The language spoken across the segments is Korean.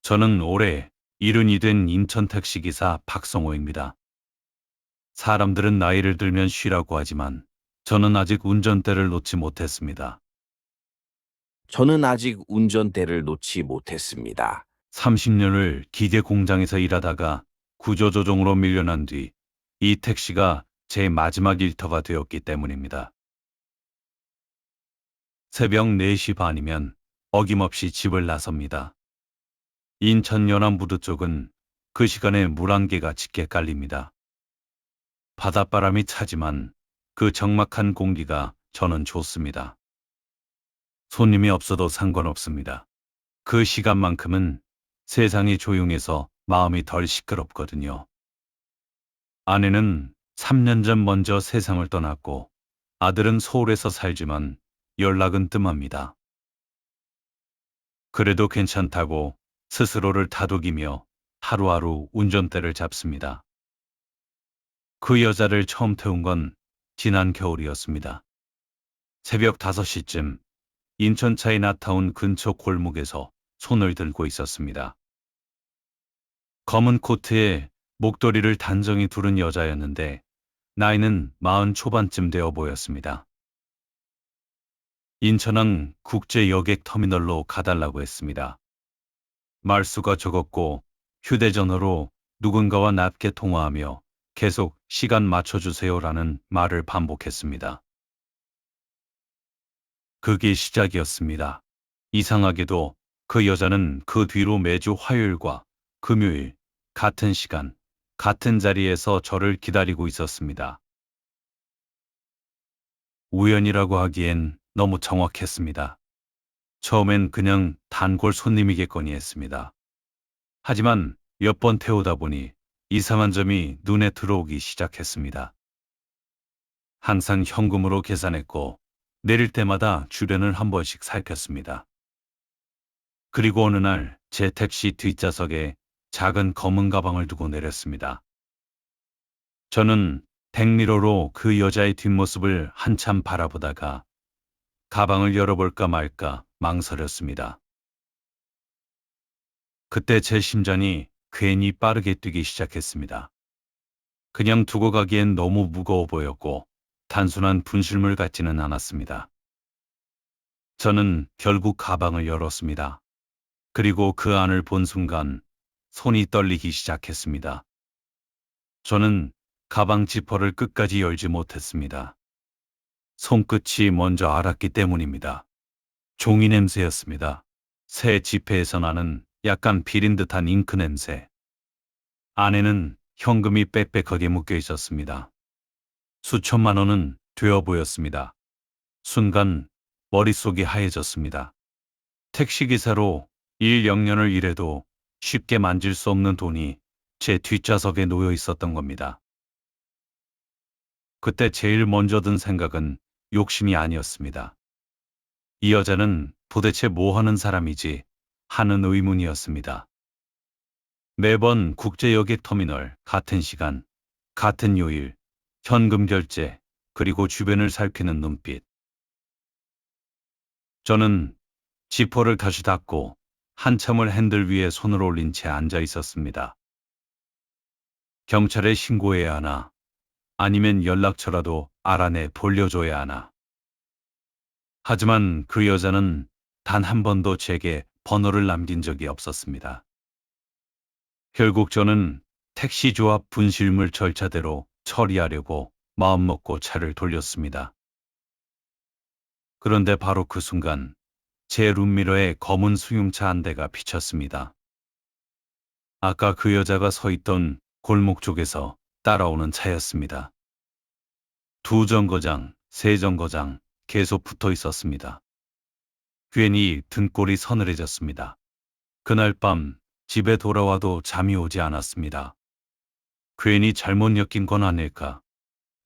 저는 올해 70이 된 인천 택시기사 박성호입니다. 사람들은 나이를 들면 쉬라고 하지만 저는 아직 운전대를 놓지 못했습니다. 저는 아직 운전대를 놓지 못했습니다. 30년을 기계 공장에서 일하다가 구조조정으로 밀려난 뒤 이 택시가 제 마지막 일터가 되었기 때문입니다. 새벽 4시 반이면 어김없이 집을 나섭니다. 인천 연안부두 쪽은 그 시간에 물 한 개가 짙게 깔립니다. 바닷바람이 차지만 그 적막한 공기가 저는 좋습니다. 손님이 없어도 상관없습니다. 그 시간만큼은 세상이 조용해서 마음이 덜 시끄럽거든요. 아내는 3년 전 먼저 세상을 떠났고 아들은 서울에서 살지만 연락은 뜸합니다. 그래도 괜찮다고 스스로를 다독이며 하루하루 운전대를 잡습니다. 그 여자를 처음 태운 건 지난 겨울이었습니다. 새벽 5시쯤 인천 차이나타운 근처 골목에서 손을 들고 있었습니다. 검은 코트에 목도리를 단정히 두른 여자였는데 나이는 40 초반쯤 되어 보였습니다. 인천항 국제 여객 터미널로 가달라고 했습니다. 말수가 적었고 휴대전화로 누군가와 낮게 통화하며 계속 시간 맞춰주세요라는 말을 반복했습니다. 그게 시작이었습니다. 이상하게도 그 여자는 그 뒤로 매주 화요일과 금요일 같은 시간, 같은 자리에서 저를 기다리고 있었습니다. 우연이라고 하기엔 너무 정확했습니다. 처음엔 그냥 단골 손님이겠거니 했습니다. 하지만 몇 번 태우다 보니 이상한 점이 눈에 들어오기 시작했습니다. 항상 현금으로 계산했고 내릴 때마다 주변을 한 번씩 살폈습니다. 그리고 어느 날 제 택시 뒷좌석에 작은 검은 가방을 두고 내렸습니다. 저는 백미러로 그 여자의 뒷모습을 한참 바라보다가 가방을 열어볼까 말까 망설였습니다. 그때 제 심장이 괜히 빠르게 뛰기 시작했습니다. 그냥 두고 가기엔 너무 무거워 보였고 단순한 분실물 같지는 않았습니다. 저는 결국 가방을 열었습니다. 그리고 그 안을 본 순간 손이 떨리기 시작했습니다. 저는 가방 지퍼를 끝까지 열지 못했습니다. 손끝이 먼저 알았기 때문입니다. 종이 냄새였습니다. 새 지폐에서 나는 약간 비린 듯한 잉크 냄새. 안에는 현금이 빽빽하게 묶여 있었습니다. 수천만 원은 되어 보였습니다. 순간 머릿속이 하얘졌습니다. 택시기사로 1-0년을 일해도 쉽게 만질 수 없는 돈이 제 뒷좌석에 놓여 있었던 겁니다. 그때 제일 먼저 든 생각은 욕심이 아니었습니다. 이 여자는 도대체 뭐 하는 사람이지 하는 의문이었습니다. 매번 국제여객터미널 같은 시간, 같은 요일, 현금 결제, 그리고 주변을 살피는 눈빛. 저는 지퍼를 다시 닫고 한참을 핸들 위에 손을 올린 채 앉아 있었습니다. 경찰에 신고해야 하나, 아니면 연락처라도 알아내 돌려줘야 하나. 하지만 그 여자는 단 한 번도 제게 번호를 남긴 적이 없었습니다. 결국 저는 택시 조합 분실물 절차대로 처리하려고 마음먹고 차를 돌렸습니다. 그런데 바로 그 순간 제 룸미러에 검은 승용차 한 대가 비쳤습니다. 아까 그 여자가 서 있던 골목 쪽에서 따라오는 차였습니다. 두 정거장, 세 정거장 계속 붙어 있었습니다. 괜히 등골이 서늘해졌습니다. 그날 밤 집에 돌아와도 잠이 오지 않았습니다. 괜히 잘못 엮인 건 아닐까.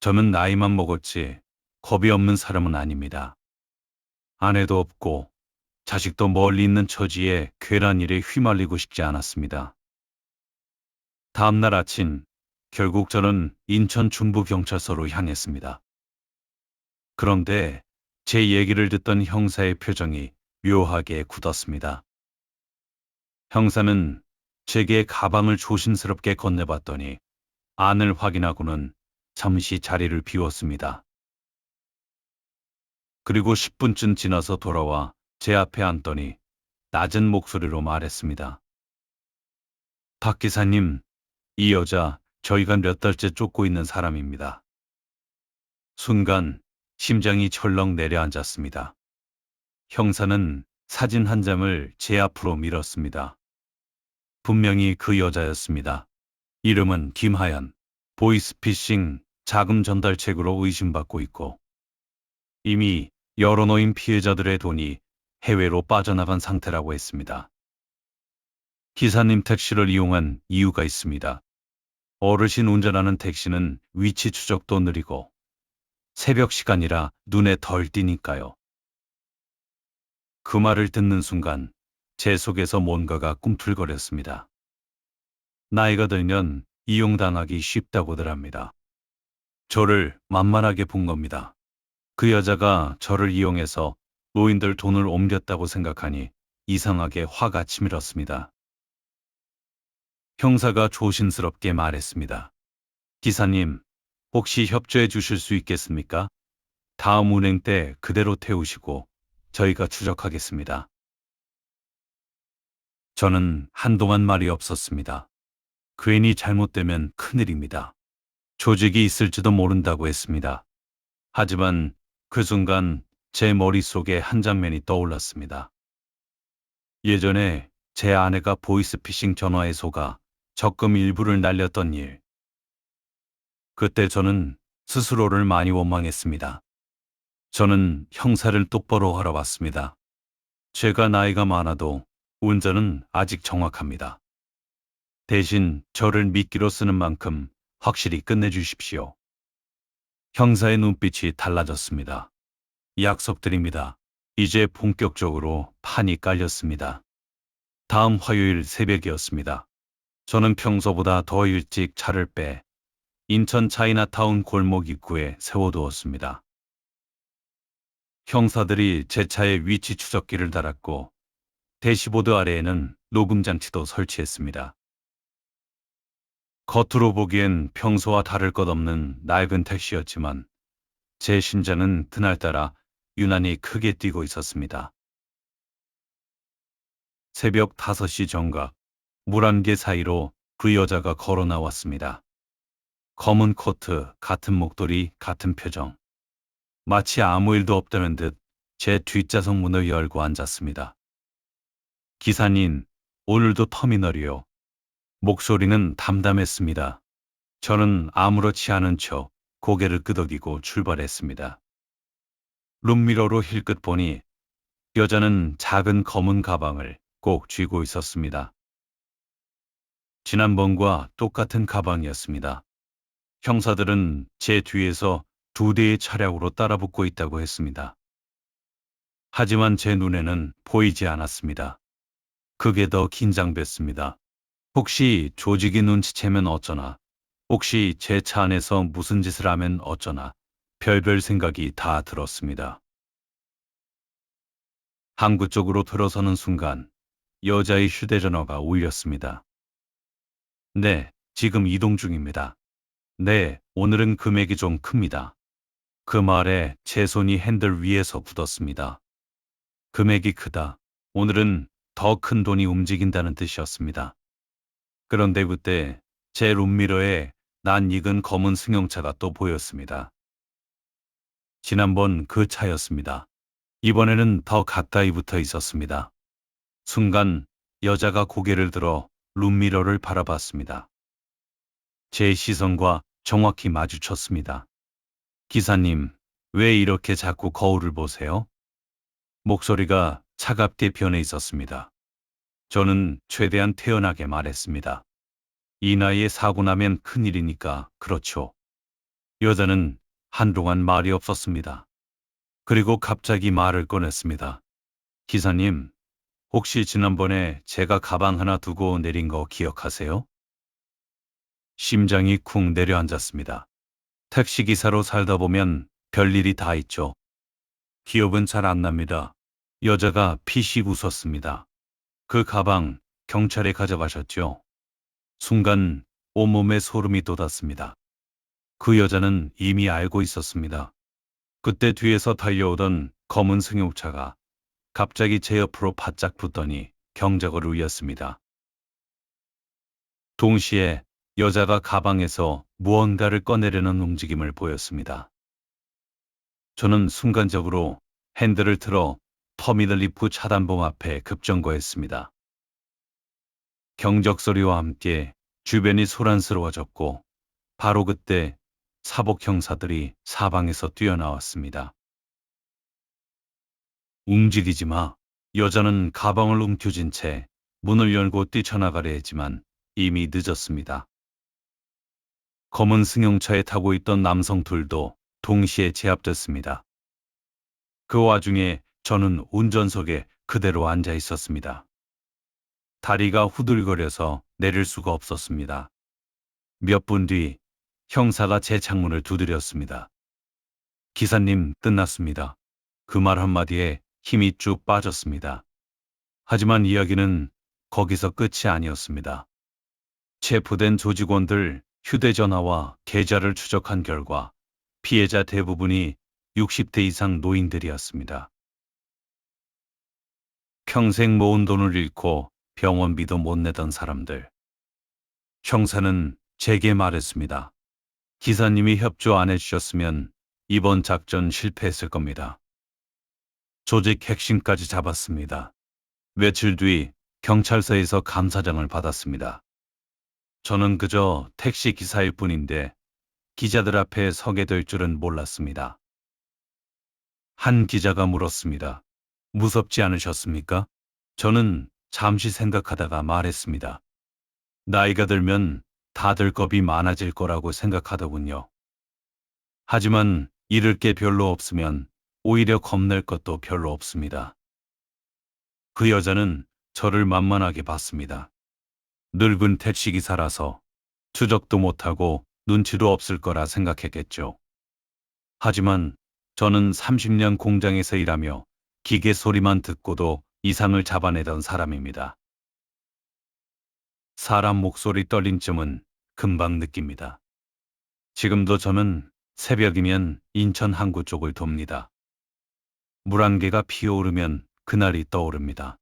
저는 나이만 먹었지 겁이 없는 사람은 아닙니다. 아내도 없고 자식도 멀리 있는 처지에 괴란 일에 휘말리고 싶지 않았습니다. 다음 날 아침 결국 저는 인천 중부경찰서로 향했습니다. 그런데 제 얘기를 듣던 형사의 표정이 묘하게 굳었습니다. 형사는 제게 가방을 조심스럽게 건네봤더니 안을 확인하고는 잠시 자리를 비웠습니다. 그리고 10분쯤 지나서 돌아와 제 앞에 앉더니 낮은 목소리로 말했습니다. 박 기사님, 이 여자 저희가 몇 달째 쫓고 있는 사람입니다. 순간 심장이 철렁 내려앉았습니다. 형사는 사진 한 장을 제 앞으로 밀었습니다. 분명히 그 여자였습니다. 이름은 김하연, 보이스피싱 자금 전달책으로 의심받고 있고 이미 여러 노인 피해자들의 돈이 해외로 빠져나간 상태라고 했습니다. 기사님 택시를 이용한 이유가 있습니다. 어르신 운전하는 택시는 위치 추적도 느리고 새벽 시간이라 눈에 덜 띄니까요. 그 말을 듣는 순간 제 속에서 뭔가가 꿈틀거렸습니다. 나이가 들면 이용당하기 쉽다고들 합니다. 저를 만만하게 본 겁니다. 그 여자가 저를 이용해서 노인들 돈을 옮겼다고 생각하니 이상하게 화가 치밀었습니다. 형사가 조심스럽게 말했습니다. 기사님, 혹시 협조해 주실 수 있겠습니까? 다음 운행 때 그대로 태우시고 저희가 추적하겠습니다. 저는 한동안 말이 없었습니다. 괜히 잘못되면 큰일입니다. 조직이 있을지도 모른다고 했습니다. 하지만 그 순간 제 머릿속에 한 장면이 떠올랐습니다. 예전에 제 아내가 보이스피싱 전화에 속아 적금 일부를 날렸던 일. 그때 저는 스스로를 많이 원망했습니다. 저는 형사를 똑바로 하러 왔습니다. 제가 나이가 많아도 운전은 아직 정확합니다. 대신 저를 미끼로 쓰는 만큼 확실히 끝내주십시오. 형사의 눈빛이 달라졌습니다. 약속드립니다. 이제 본격적으로 판이 깔렸습니다. 다음 화요일 새벽이었습니다. 저는 평소보다 더 일찍 차를 빼 인천 차이나타운 골목 입구에 세워두었습니다. 형사들이 제 차에 위치 추적기를 달았고 대시보드 아래에는 녹음 장치도 설치했습니다. 겉으로 보기엔 평소와 다를 것 없는 낡은 택시였지만 제 심장은 그날따라 유난히 크게 뛰고 있었습니다. 새벽 5시 정각, 물 한 개 사이로 그 여자가 걸어 나왔습니다. 검은 코트, 같은 목도리, 같은 표정. 마치 아무 일도 없다는 듯 제 뒷좌석 문을 열고 앉았습니다. 기사님, 오늘도 터미널이요. 목소리는 담담했습니다. 저는 아무렇지 않은 척 고개를 끄덕이고 출발했습니다. 룸미러로 힐끗 보니 여자는 작은 검은 가방을 꼭 쥐고 있었습니다. 지난번과 똑같은 가방이었습니다. 형사들은 제 뒤에서 2대의 차량으로 따라붙고 있다고 했습니다. 하지만 제 눈에는 보이지 않았습니다. 그게 더 긴장됐습니다. 혹시 조직이 눈치채면 어쩌나, 혹시 제 차 안에서 무슨 짓을 하면 어쩌나, 별별 생각이 다 들었습니다. 항구 쪽으로 들어서는 순간 여자의 휴대전화가 울렸습니다. 네, 지금 이동 중입니다. 네, 오늘은 금액이 좀 큽니다. 그 말에 제 손이 핸들 위에서 굳었습니다. 금액이 크다. 오늘은 더 큰 돈이 움직인다는 뜻이었습니다. 그런데 그때 제 룸미러에 낯익은 검은 승용차가 또 보였습니다. 지난번 그 차였습니다. 이번에는 더 가까이 붙어 있었습니다. 순간 여자가 고개를 들어 룸미러를 바라봤습니다. 제 시선과 정확히 마주쳤습니다. 기사님, 왜 이렇게 자꾸 거울을 보세요? 목소리가 차갑게 변해 있었습니다. 저는 최대한 태연하게 말했습니다. 이 나이에 사고 나면 큰일이니까 그렇죠. 여자는 한동안 말이 없었습니다. 그리고 갑자기 말을 꺼냈습니다. 기사님, 혹시 지난번에 제가 가방 하나 두고 내린 거 기억하세요? 심장이 쿵 내려앉았습니다. 택시기사로 살다 보면 별일이 다 있죠. 기억은 잘 안 납니다. 여자가 피식 웃었습니다. 그 가방 경찰에 가져가셨죠. 순간 온몸에 소름이 돋았습니다. 그 여자는 이미 알고 있었습니다. 그때 뒤에서 달려오던 검은 승용차가 갑자기 제 옆으로 바짝 붙더니 경적을 울렸습니다. 동시에 여자가 가방에서 무언가를 꺼내려는 움직임을 보였습니다. 저는 순간적으로 핸들을 틀어 터미널 입구 차단봉 앞에 급정거했습니다. 경적 소리와 함께 주변이 소란스러워졌고 바로 그때 사복 형사들이 사방에서 뛰어나왔습니다. 움직이지 마. 여자는 가방을 움켜쥔 채 문을 열고 뛰쳐나가려 했지만 이미 늦었습니다. 검은 승용차에 타고 있던 남성 둘도 동시에 제압됐습니다. 그 와중에 저는 운전석에 그대로 앉아 있었습니다. 다리가 후들거려서 내릴 수가 없었습니다. 몇 분 뒤 형사가 제 창문을 두드렸습니다. 기사님, 끝났습니다. 그 말 한마디에 힘이 쭉 빠졌습니다. 하지만 이야기는 거기서 끝이 아니었습니다. 체포된 조직원들 휴대전화와 계좌를 추적한 결과 피해자 대부분이 60대 이상 노인들이었습니다. 평생 모은 돈을 잃고 병원비도 못 내던 사람들. 형사는 제게 말했습니다. 기사님이 협조 안 해주셨으면 이번 작전 실패했을 겁니다. 조직 핵심까지 잡았습니다. 며칠 뒤 경찰서에서 감사장을 받았습니다. 저는 그저 택시 기사일 뿐인데 기자들 앞에 서게 될 줄은 몰랐습니다. 한 기자가 물었습니다. 무섭지 않으셨습니까? 저는 잠시 생각하다가 말했습니다. 나이가 들면 다들 겁이 많아질 거라고 생각하더군요. 하지만 잃을 게 별로 없으면 오히려 겁낼 것도 별로 없습니다. 그 여자는 저를 만만하게 봤습니다. 늙은 택시기사라서 추적도 못하고 눈치도 없을 거라 생각했겠죠. 하지만 저는 30년 공장에서 일하며 기계 소리만 듣고도 이상을 잡아내던 사람입니다. 사람 목소리 떨림쯤은 금방 느낍니다. 지금도 저는 새벽이면 인천 항구 쪽을 돕니다. 물안개가 피어오르면 그날이 떠오릅니다.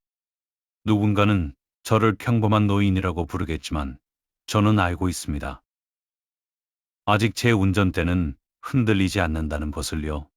누군가는 저를 평범한 노인이라고 부르겠지만 저는 알고 있습니다. 아직 제 운전대는 흔들리지 않는다는 것을요.